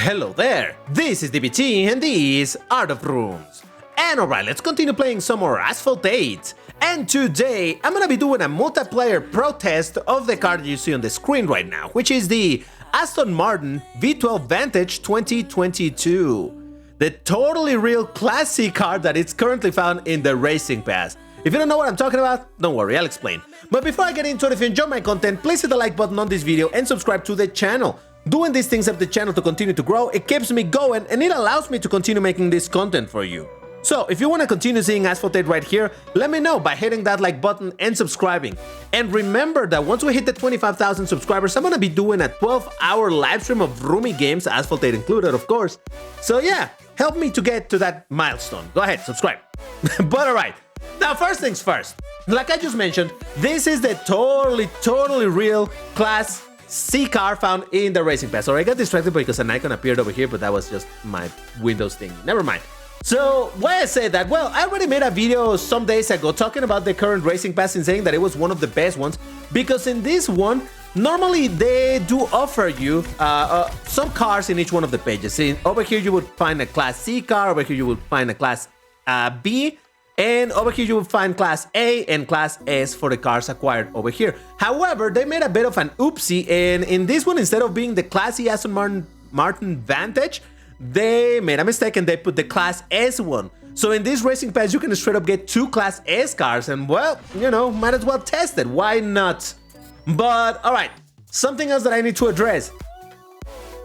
Hello there, this is DBT and this is Art of Runes. And alright, let's continue playing some more Asphalt 8. And today, I'm gonna be doing a multiplayer protest of the card you see on the screen right now, which is the Aston V12 Vantage 2022. The totally real classic card that is currently found in the Racing Pass. If you don't know what I'm talking about, don't worry, I'll explain. But before I get into it, if you enjoy my content, please hit the like button on this video and subscribe to the channel. Doing these things helps the channel to continue to grow, it keeps me going, and it allows me to continue making this content for you. So, if you want to continue seeing Asphalt 8 right here, let me know by hitting that like button and subscribing. And remember that once we hit the 25,000 subscribers, I'm going to be doing a 12-hour live stream of roomy games, Asphalt 8 included, of course. So yeah, help me to get to that milestone. Go ahead, subscribe. But alright, now first things first. Like I just mentioned, this is the totally real Class C car found in the Racing Pass. Alright, I got distracted because an icon appeared over here, but that was just my Windows thing. Never mind. So, why I say that? Well, I already made a video some days ago talking about the current Racing Pass and saying that it was one of the best ones, because in this one, normally they do offer you some cars in each one of the pages. See, over here you would find a Class C car, over here you would find a Class B, and over here you will find Class A and Class S for the cars acquired over here. However, they made a bit of an oopsie, and in this one, instead of being the classy Aston Martin Vantage, they made a mistake and they put the Class S one. So in this Racing Pass, you can straight up get two Class S cars, and well, you know, might as well test it. Why not? But alright, something else that I need to address.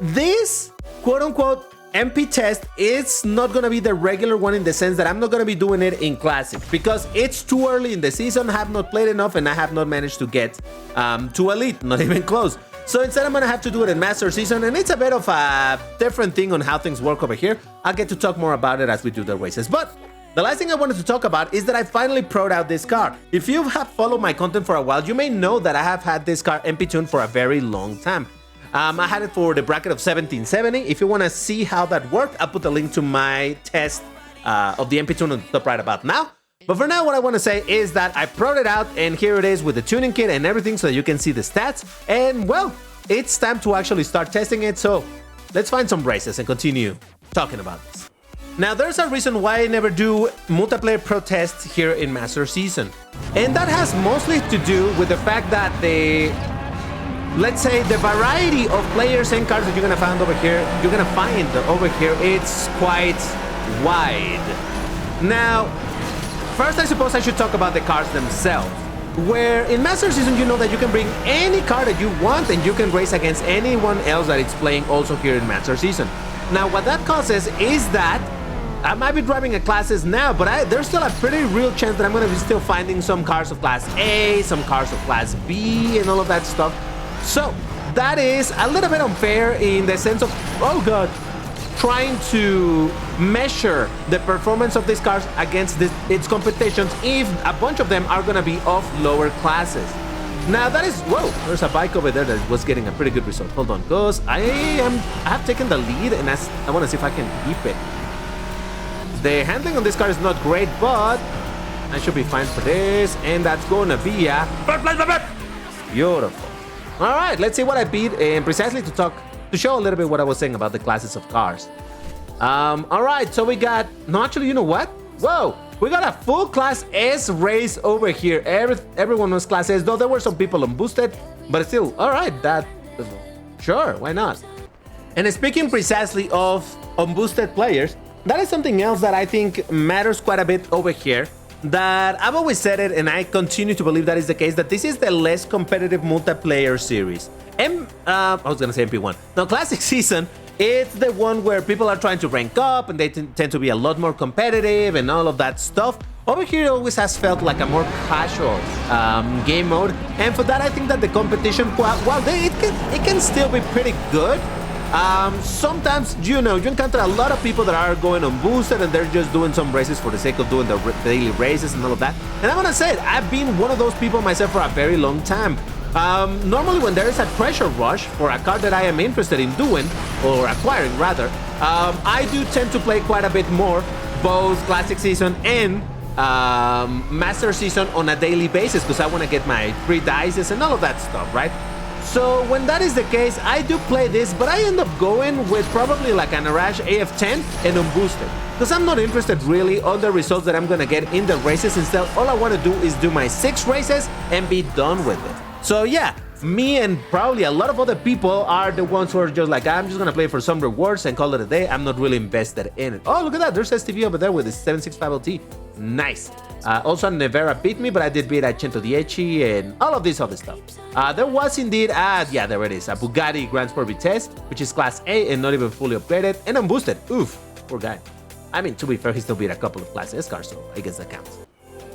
This quote-unquote MP test is not gonna be the regular one, in the sense that I'm not gonna be doing it in Classic because it's too early in the season. I have not played enough and I have not managed to get to Elite, not even close. So instead I'm gonna have to do it in Master Season, and it's a bit of a different thing on how things work over here. I'll get to talk more about it as we do the races. But the last thing I wanted to talk about is that I finally pro'd out this car. If you have followed my content for a while, you may know that I have had this car MP tuned for a very long time. I had it for the bracket of 1770. If you want to see how that worked, I'll put the link to my test of the MP tune on the top right about now. But for now, what I want to say is that I pro'd it out, and here it is with the tuning kit and everything so that you can see the stats. And well, it's time to actually start testing it, so let's find some races and continue talking about this. Now, there's a reason why I never do multiplayer protests here in Master Season. And that has mostly to do with the fact that let's say the variety of players and cards that you're gonna find over here, it's quite wide. Now, first I suppose I should talk about the cards themselves, where in Master Season you know that you can bring any card that you want and you can race against anyone else that is playing also here in Master Season. Now, what that causes is that I might be driving a Classes now, but there's still a pretty real chance that I'm gonna be still finding some cars of Class A, some cars of Class B, and all of that stuff. So, that is a little bit unfair in the sense of, oh god, trying to measure the performance of these cars against its competitions if a bunch of them are going to be of lower classes. Now that is, whoa, there's a bike over there that was getting a pretty good result. Hold on, because I have taken the lead, and I want to see if I can keep it. The handling on this car is not great, but I should be fine for this, and that's going to be a beautiful. All right, let's see what I beat, and precisely to show a little bit what I was saying about the classes of cars. All right, so we got, no, actually, you know what? Whoa, we got a full Class S race over here. Everyone was Class S, though there were some people unboosted, but still, all right, sure, why not? And speaking precisely of unboosted players, that is something else that I think matters quite a bit over here. That I've always said it, and I continue to believe that is the case, that this is the less competitive multiplayer series. I was gonna say MP1. Now, Classic Season, it's the one where people are trying to rank up, and they tend to be a lot more competitive and all of that stuff. Over here, it always has felt like a more casual game mode, and for that, I think that the competition, while it can still be pretty good. Sometimes, you know, you encounter a lot of people that are going unboosted and they're just doing some races for the sake of doing the daily races and all of that. And I'm gonna say it, I've been one of those people myself for a very long time. Normally when there is a treasure rush for a card that I am interested in doing, or acquiring rather, I do tend to play quite a bit more, both Classic Season and Master Season on a daily basis, because I want to get my free dices and all of that stuff, right? So when that is the case, I do play this, but I end up going with probably like an Arash AF10 and unboosted. Because I'm not interested really on the results that I'm gonna get in the races. Instead, all I want to do is do my 6 races and be done with it. So yeah, me and probably a lot of other people are the ones who are just like, I'm just gonna play for some rewards and call it a day. I'm not really invested in it. Oh, look at that, there's STV over there with the 765LT. Nice. Also, Nevera beat me, but I did beat a 110 and all of this other stuff. There was indeed, yeah, there it is, a Bugatti Grand Sport Vitesse, which is Class A and not even fully upgraded, and unboosted. Oof, poor guy. I mean, to be fair, he still beat a couple of Class S cars, so I guess that counts.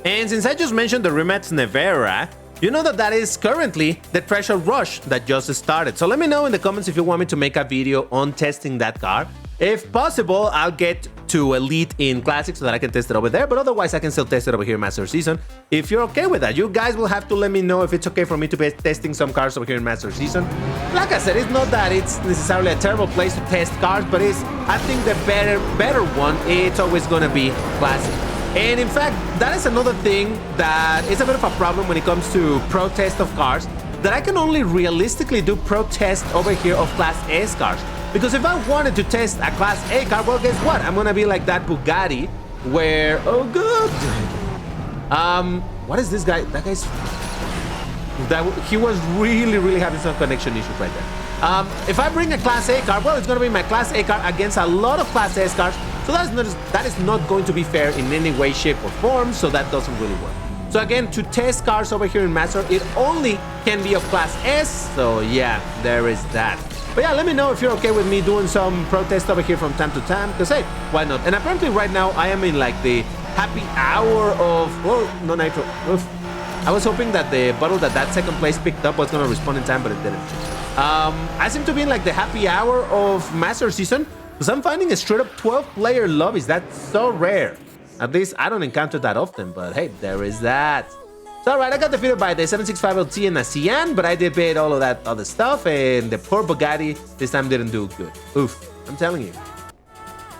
And since I just mentioned the Rimac Nevera, you know that is currently the Treasure Rush that just started. So let me know in the comments if you want me to make a video on testing that car. If possible, I'll get to Elite in Classic so that I can test it over there, but otherwise I can still test it over here in Master Season. If you're okay with that, you guys will have to let me know if it's okay for me to be testing some cars over here in Master Season. Like I said, it's not that it's necessarily a terrible place to test cars, but I think the better one, it's always gonna be Classic. And in fact, that is another thing that is a bit of a problem when it comes to pro test of cars, that I can only realistically do pro test over here of Class S cars. Because if I wanted to test a Class A car, well, guess what? I'm gonna be like that Bugatti where, oh good. What is this guy? That guy's, he was really having some connection issues right there. If I bring a Class A car, well, it's gonna be my Class A car against a lot of Class S cars. So that is not going to be fair in any way, shape, or form, so that doesn't really work. So again, to test cars over here in Master, it only can be of Class S, so yeah, there is that. But yeah, let me know if you're okay with me doing some protest over here from time to time, because hey, why not? And apparently right now, I am in like the happy hour of, oh, no nitro. Oof. I was hoping that the bottle that second place picked up was gonna respond in time, but it didn't. I seem to be in like the happy hour of Master Season, because I'm finding a straight up 12-player lobbies. That's so rare. At least I don't encounter that often, but hey, there is that. So alright, I got defeated by the 765LT and a Cyan, but I did beat all of that other stuff, and the poor Bugatti this time didn't do good. Oof, I'm telling you.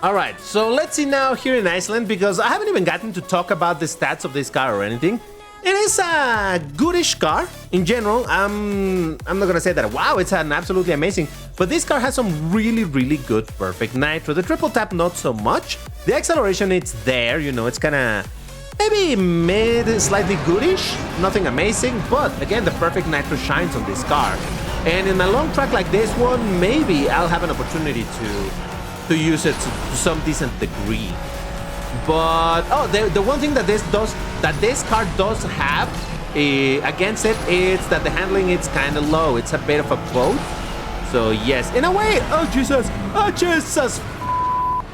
Alright, so let's see now here in Iceland, because I haven't even gotten to talk about the stats of this car or anything. It is a goodish car in general. I'm not gonna say that, wow, it's an absolutely amazing, but this car has some really good perfect nitro. The triple tap, not so much. The acceleration, it's there, you know, it's kinda maybe mid, slightly goodish, nothing amazing, but again, the perfect nitro shines on this car. And in a long track like this one, maybe I'll have an opportunity to use it to some decent degree. But oh, the one thing that this car does have against it is that the handling is kind of low. It's a bit of a boat. So yes, in a way, oh Jesus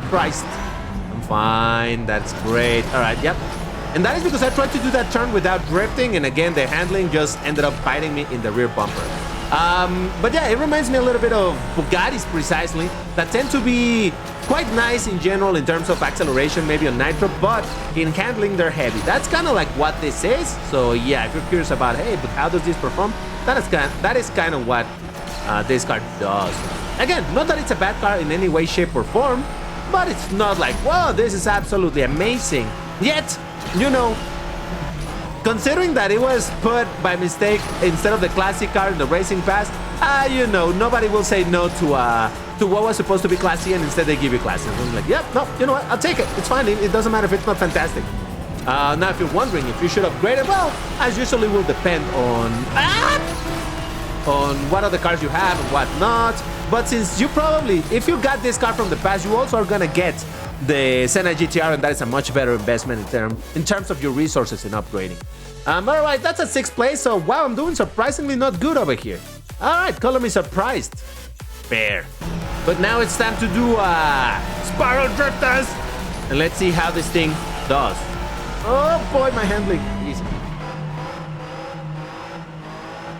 Christ. I'm fine, that's great. All right, yep. And that is because I tried to do that turn without drifting, and again, the handling just ended up biting me in the rear bumper. But yeah, it reminds me a little bit of Bugattis precisely, that tend to be quite nice in general in terms of acceleration, maybe on nitro, but in handling they're heavy. That's kind of like what this is. So yeah, if you're curious about, hey, but how does this perform? That is kind of what this car does. Again, not that it's a bad car in any way, shape, or form, but it's not like, wow, this is absolutely amazing. Yet, you know, considering that it was put by mistake instead of the classic car in the racing pass, you know, nobody will say no to what was supposed to be classy, and instead they give you classy. I'm like, yep, no, you know what, I'll take it. It's fine. It doesn't matter if it's not fantastic. Now, if you're wondering if you should upgrade it, well, as usually will depend on what other cars you have and what not. But since you probably, if you got this car from the past, you also are gonna get the Senna GTR, and that is a much better investment in terms of your resources in upgrading. Alright, that's at 6th place, so wow, I'm doing surprisingly not good over here. Alright, color me surprised. Fair. But now it's time to do Spiral Drifters, and let's see how this thing does. Oh boy, my handling. Easy.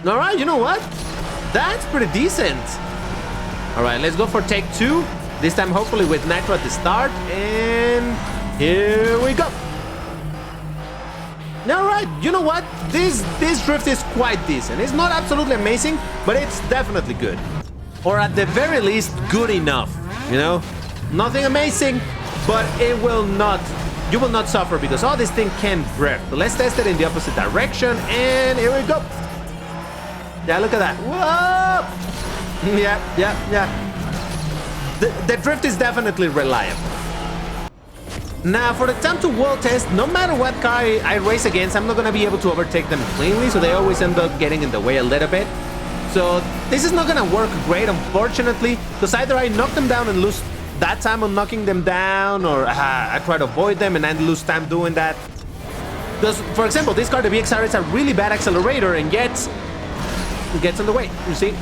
Alright, you know what? That's pretty decent. Alright, let's go for take 2. This time, hopefully, with nitro at the start, and here we go. All right, you know what? This drift is quite decent. It's not absolutely amazing, but it's definitely good, or at the very least, good enough. You know, nothing amazing, but it will not. You will not suffer because all this thing can drift. But let's test it in the opposite direction, and here we go. Yeah, look at that. Whoa! Yeah. The drift is definitely reliable. Now, for the time to wall test, no matter what car I race against, I'm not going to be able to overtake them cleanly, so they always end up getting in the way a little bit. So this is not going to work great, unfortunately, because either I knock them down and lose that time on knocking them down, or I try to avoid them and then lose time doing that. Because, for example, this car, the VXR, is a really bad accelerator and gets in the way, you see?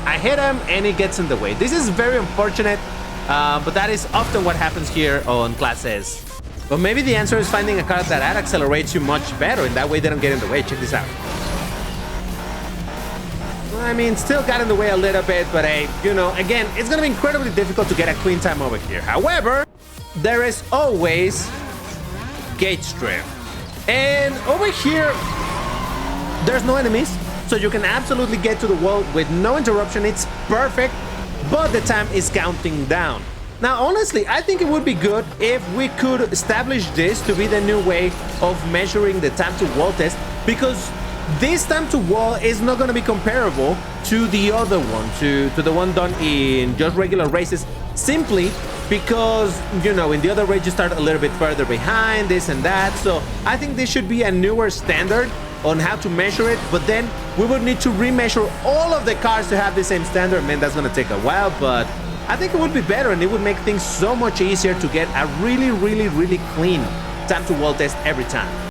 I hit him and it gets in the way. This is very unfortunate. But that is often what happens here on Class S. But maybe the answer is finding a car that accelerates you much better, and that way they don't get in the way. Check this out. I mean, still got in the way a little bit, but hey, you know, again, it's gonna be incredibly difficult to get a clean time over here. However, there is always gauge drift. And over here, there's no enemies, so you can absolutely get to the wall with no interruption. It's perfect. But the time is counting down. Now, honestly, I think it would be good if we could establish this to be the new way of measuring the time to wall test, because this time to wall is not going to be comparable to the other one, to the one done in just regular races, simply because, you know, in the other race you start a little bit further behind, this and that. So I think this should be a newer standard on how to measure it, but then we would need to remeasure all of the cars to have the same standard. Man, that's gonna take a while, but I think it would be better, and it would make things so much easier to get a really clean time to wall test every time.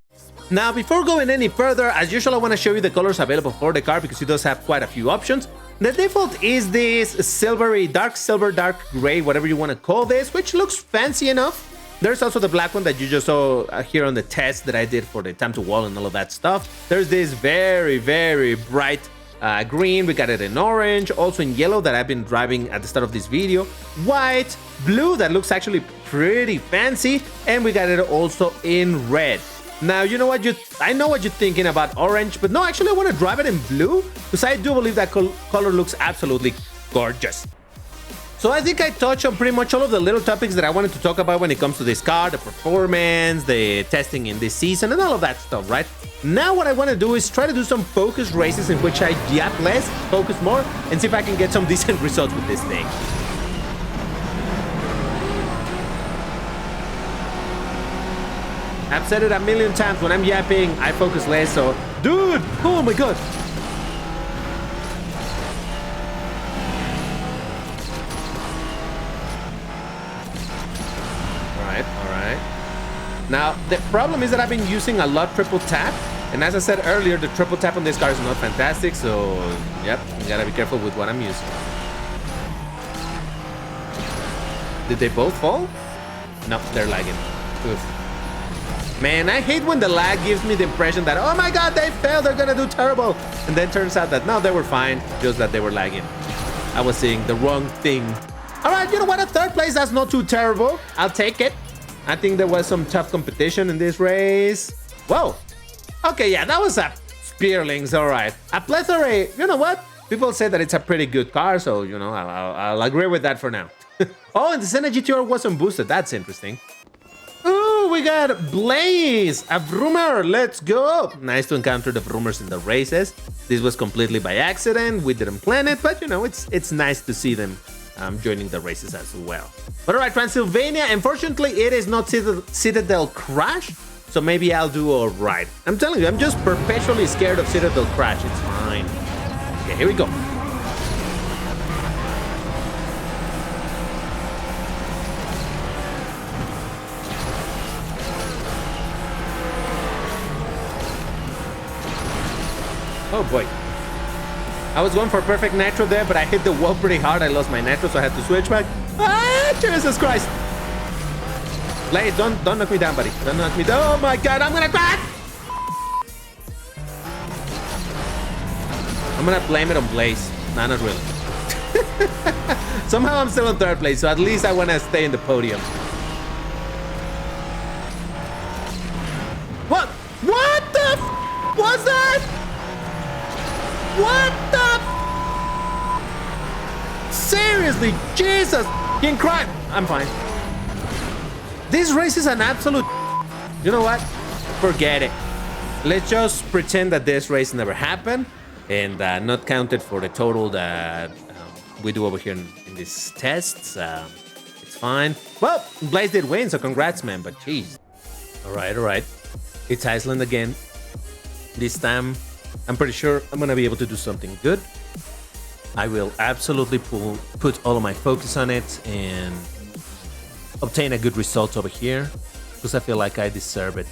Now, before going any further, as usual, I want to show you the colors available for the car, because it does have quite a few options. The default is this silvery, dark silver, dark gray, whatever you want to call this, which looks fancy enough. There's also the black one that you just saw here on the test that I did for the time to wall and all of that stuff. There's this very bright green. We got it in orange, also in yellow that I've been driving at the start of this video. White, blue that looks actually pretty fancy, and we got it also in red. Now, you know what, I know what you're thinking about orange, but no, actually I want to drive it in blue, because I do believe that color looks absolutely gorgeous. So I think I touched on pretty much all of the little topics that I wanted to talk about when it comes to this car, the performance, the testing in this season, and all of that stuff, right? Now what I want to do is try to do some focus races in which I yap less, focus more, and see if I can get some decent results with this thing. I've said it a million times, when I'm yapping, I focus less, so... Dude! Oh my god! Alright. Now, the problem is that I've been using a lot triple tap, and as I said earlier, the triple tap on this car is not fantastic, so yep, you gotta be careful with what I'm using. Did they both fall? No, they're lagging. Oof. Man, I hate when the lag gives me the impression that, oh my god, they failed, they're gonna do terrible, and then turns out that no, they were fine, just that they were lagging. I was seeing the wrong thing. Alright, you know what, a third place, that's not too terrible. I'll take it. I think there was some tough competition in this race. Whoa. Okay, yeah, that was a Spearlings, alright. A plethora, you know what? People say that it's a pretty good car, so, you know, I'll agree with that for now. Oh, and the Senna GTR wasn't boosted, that's interesting. Ooh, we got Blaze, a Vroomer, let's go. Nice to encounter the Vroomers in the races. This was completely by accident, we didn't plan it, but, you know, it's nice to see them joining the races as well. But alright, Transylvania, unfortunately it is not Citadel Crash, so maybe I'll do alright. I'm telling you, I'm just perpetually scared of Citadel Crash, it's fine. Okay, here we go. Oh boy. I was going for perfect nitro there, but I hit the wall pretty hard. I lost my nitro, so I had to switch back. Ah, Jesus Christ. Blaze, don't knock me down, buddy. Don't knock me down. Oh my god, I'm gonna crash! I'm gonna blame it on Blaze. Nah, not really. Somehow I'm still in third place, so at least I wanna stay in the podium. What? What the f was that? What the? Seriously, Jesus! Can cry. I'm fine. This race is an absolute... You know what? Forget it. Let's just pretend that this race never happened. and not counted for the total that we do over here in these tests. It's fine. Well, Blaze did win, so congrats, man, but jeez. All right. It's Iceland again. This time, I'm pretty sure I'm gonna be able to do something good. I will absolutely put all of my focus on it and obtain a good result over here because I feel like I deserve it.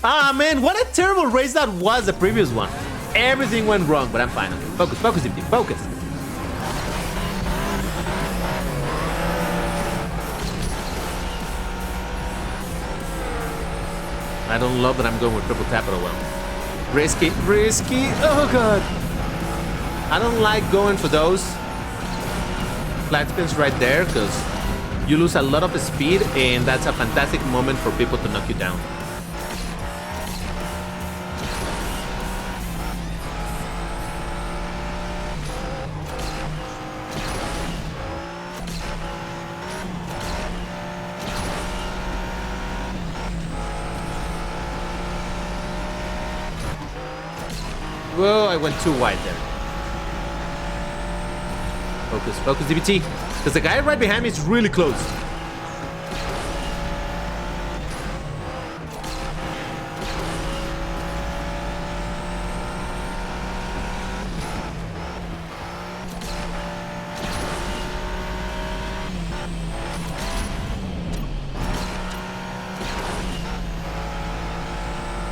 Ah, man, what a terrible race that was, the previous one. Everything went wrong, but I'm fine. Okay, focus, team, focus. I don't love that I'm going with triple tap at well. Risky. Oh, God. I don't like going for those flat spins right there because you lose a lot of speed, and that's a fantastic moment for people to knock you down. Whoa, I went too wide there. Focus, DBT. Because the guy right behind me is really close.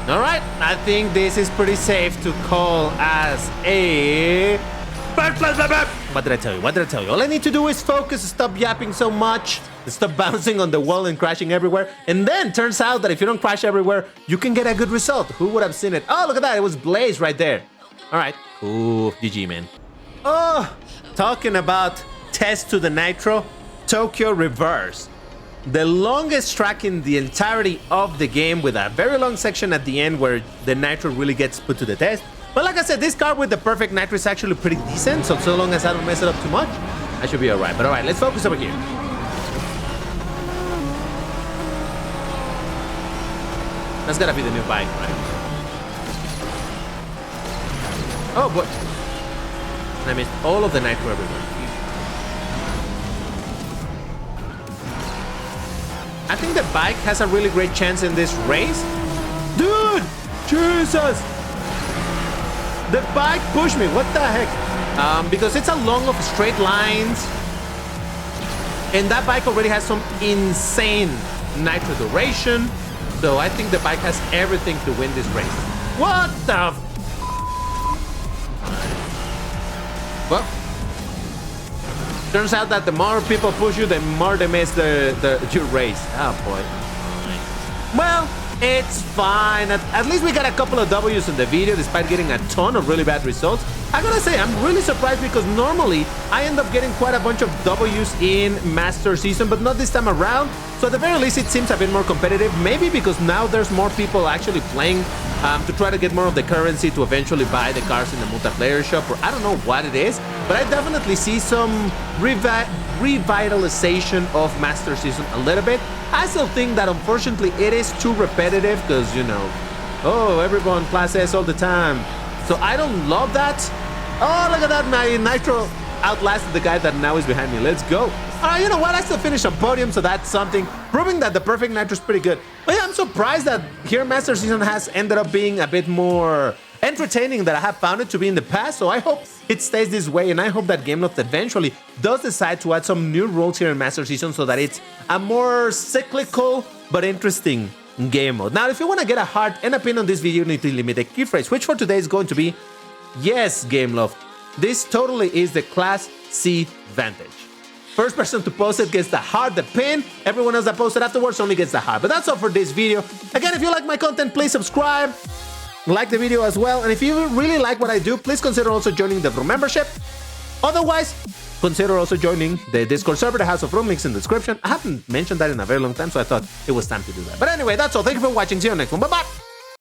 All right, I think this is pretty safe to call as a... What did I tell you? All I need to do is focus, stop yapping so much, stop bouncing on the wall and crashing everywhere. And then turns out that if you don't crash everywhere, you can get a good result. Who would have seen it? Oh, look at that. It was Blaze right there. All right. Ooh, GG, man. Oh, talking about test to the Nitro, Tokyo Reverse. The longest track in the entirety of the game, with a very long section at the end where the Nitro really gets put to the test. But like I said, this car with the perfect Nitro is actually pretty decent, so long as I don't mess it up too much, I should be alright. But alright, let's focus over here. That's gotta be the new bike, right? Oh boy. And I missed all of the Nitro everywhere. I think the bike has a really great chance in this race. Dude! Jesus! The bike pushed me, what the heck? Because it's a long of straight lines. And that bike already has some insane nitro duration. So I think the bike has everything to win this race. What the Well, turns out that the more people push you, the more they miss your race. Oh boy. Well, it's fine. At least we got a couple of W's in the video despite getting a ton of really bad results. I gotta say, I'm really surprised because normally I end up getting quite a bunch of W's in Master Season, but not this time around. So at the very least, it seems a bit more competitive. Maybe because now there's more people actually playing to try to get more of the currency to eventually buy the cars in the multiplayer shop, or I don't know what it is, but I definitely see some revitalization of Master Season a little bit. I still think that unfortunately it is too repetitive because, you know, oh, everyone Class S all the time. So I don't love that. Oh, look at that, my Nitro outlasted the guy that now is behind me. Let's go. You know what? I still finished on podium, so that's something, proving that the perfect Nitro is pretty good. But yeah, I'm surprised that here Master Season has ended up being a bit more entertaining than I have found it to be in the past. So I hope it stays this way, and I hope that Gameloft eventually does decide to add some new rules here in Master Season so that it's a more cyclical but interesting game mode. Now, if you want to get a heart and a pin on this video, you need to limit the key phrase, which for today is going to be, yes, Gameloft, this totally is the Class C Vantage. First person to post it gets the heart, the pin. Everyone else that posted afterwards only gets the heart. But that's all for this video. Again, if you like my content, please subscribe, like the video as well. And if you really like what I do, please consider also joining the Room membership. Otherwise, consider also joining the Discord server, the House of Room, links in the description. I haven't mentioned that in a very long time, so I thought it was time to do that. But anyway, that's all. Thank you for watching. See you on the next one. Bye-bye.